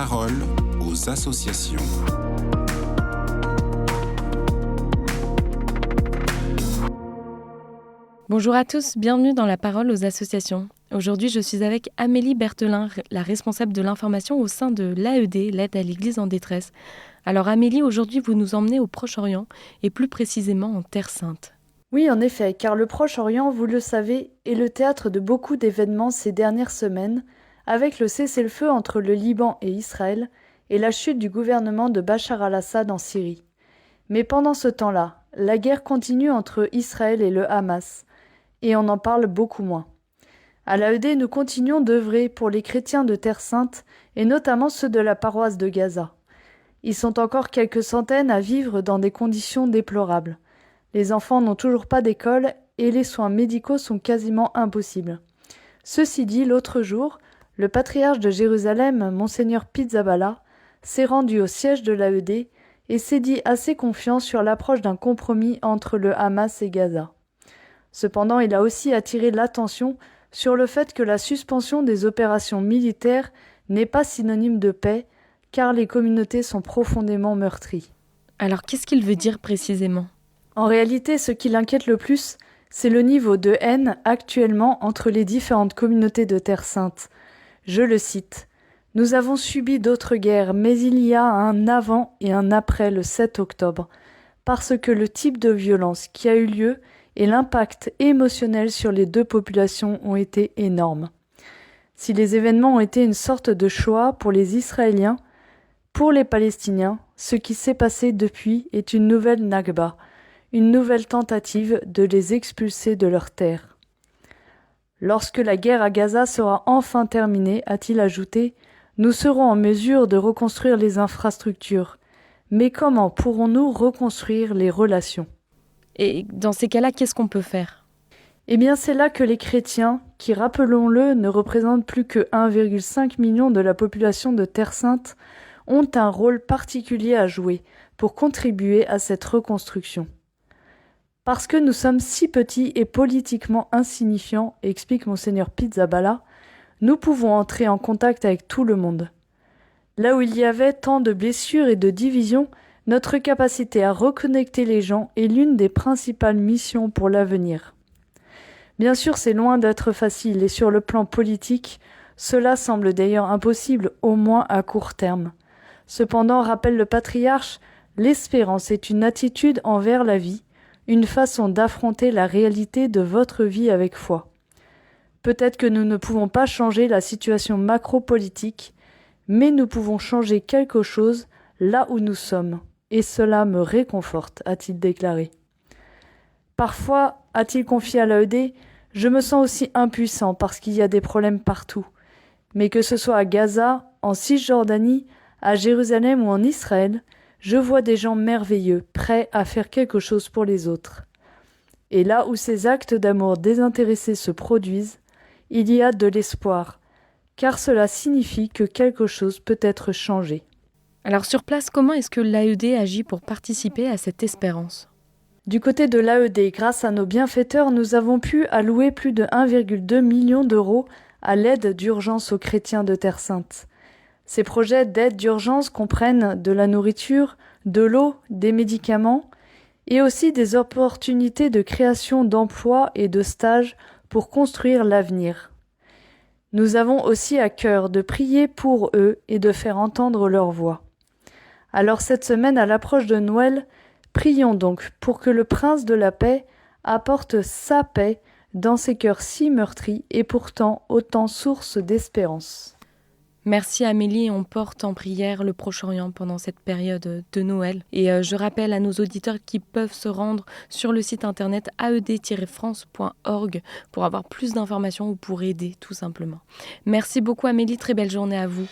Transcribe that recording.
parole aux associations. Bonjour à tous, bienvenue dans La Parole aux associations. Aujourd'hui, je suis avec Amélie Berthelin, la responsable de l'information au sein de l'AED, l'aide à l'Église en détresse. Alors Amélie, aujourd'hui, vous nous emmenez au Proche-Orient et plus précisément en Terre Sainte. Oui, en effet, car le Proche-Orient, vous le savez, est le théâtre de beaucoup d'événements ces dernières semaines, avec le cessez-le-feu entre le Liban et Israël et la chute du gouvernement de Bachar al-Assad en Syrie. Mais pendant ce temps-là, la guerre continue entre Israël et le Hamas, et on en parle beaucoup moins. À l'AED, nous continuons d'œuvrer pour les chrétiens de Terre Sainte, et notamment ceux de la paroisse de Gaza. Ils sont encore quelques centaines à vivre dans des conditions déplorables. Les enfants n'ont toujours pas d'école et les soins médicaux sont quasiment impossibles. Ceci dit, l'autre jour, le patriarche de Jérusalem, Monseigneur Pizzaballa, s'est rendu au siège de l'AED et s'est dit assez confiant sur l'approche d'un compromis entre le Hamas et Gaza. Cependant, il a aussi attiré l'attention sur le fait que la suspension des opérations militaires n'est pas synonyme de paix, car les communautés sont profondément meurtries. Alors qu'est-ce qu'il veut dire précisément ? En réalité, ce qui l'inquiète le plus, c'est le niveau de haine actuellement entre les différentes communautés de Terre Sainte. Je le cite. « Nous avons subi d'autres guerres, mais il y a un avant et un après le 7 octobre, parce que le type de violence qui a eu lieu et l'impact émotionnel sur les deux populations ont été énormes. Si les événements ont été une sorte de choix pour les Israéliens, pour les Palestiniens, ce qui s'est passé depuis est une nouvelle Nakba, une nouvelle tentative de les expulser de leur terre. Lorsque la guerre à Gaza sera enfin terminée, a-t-il ajouté, nous serons en mesure de reconstruire les infrastructures. Mais comment pourrons-nous reconstruire les relations ? Et dans ces cas-là, qu'est-ce qu'on peut faire ? Eh bien, c'est là que les chrétiens, qui, rappelons-le, ne représentent plus que 1,5 million de la population de Terre Sainte, ont un rôle particulier à jouer pour contribuer à cette reconstruction. Parce que nous sommes si petits et politiquement insignifiants, explique Monseigneur Pizzaballa, nous pouvons entrer en contact avec tout le monde. Là où il y avait tant de blessures et de divisions, notre capacité à reconnecter les gens est l'une des principales missions pour l'avenir. Bien sûr, c'est loin d'être facile et sur le plan politique, cela semble d'ailleurs impossible, au moins à court terme. Cependant, rappelle le patriarche, l'espérance est une attitude envers la vie, une façon d'affronter la réalité de votre vie avec foi. Peut-être que nous ne pouvons pas changer la situation macro-politique, mais nous pouvons changer quelque chose là où nous sommes. Et cela me réconforte, a-t-il déclaré. Parfois, a-t-il confié à l'AED, je me sens aussi impuissant parce qu'il y a des problèmes partout. Mais que ce soit à Gaza, en Cisjordanie, à Jérusalem ou en Israël, je vois des gens merveilleux, prêts à faire quelque chose pour les autres. Et là où ces actes d'amour désintéressé se produisent, il y a de l'espoir, car cela signifie que quelque chose peut être changé. Alors sur place, comment est-ce que l'AED agit pour participer à cette espérance ? Du côté de l'AED, grâce à nos bienfaiteurs, nous avons pu allouer plus de 1,2 million d'euros à l'aide d'urgence aux chrétiens de Terre Sainte. Ces projets d'aide d'urgence comprennent de la nourriture, de l'eau, des médicaments et aussi des opportunités de création d'emplois et de stages pour construire l'avenir. Nous avons aussi à cœur de prier pour eux et de faire entendre leur voix. Alors cette semaine, à l'approche de Noël, prions donc pour que le Prince de la paix apporte sa paix dans ces cœurs si meurtris et pourtant autant source d'espérance. Merci Amélie, on porte en prière le Proche-Orient pendant cette période de Noël. Et je rappelle à nos auditeurs qu'ils peuvent se rendre sur le site internet aed-france.org pour avoir plus d'informations ou pour aider tout simplement. Merci beaucoup Amélie, très belle journée à vous.